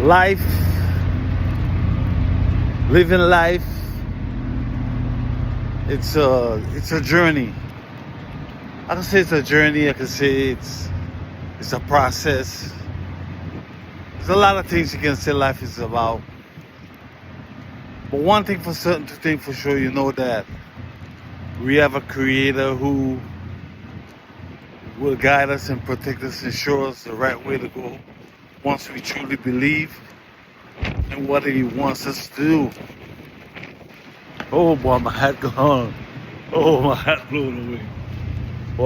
Life, living life, it's a journey. I can say it's a journey. I can say it's a process. There's a lot of things you can say life is about. But one thing for certain, two things for sure, you know that we have a creator who will guide us and protect us and show us the right way to go once we truly believe in what he wants us to do. Oh boy, my hat gone. Oh, my hat blown away.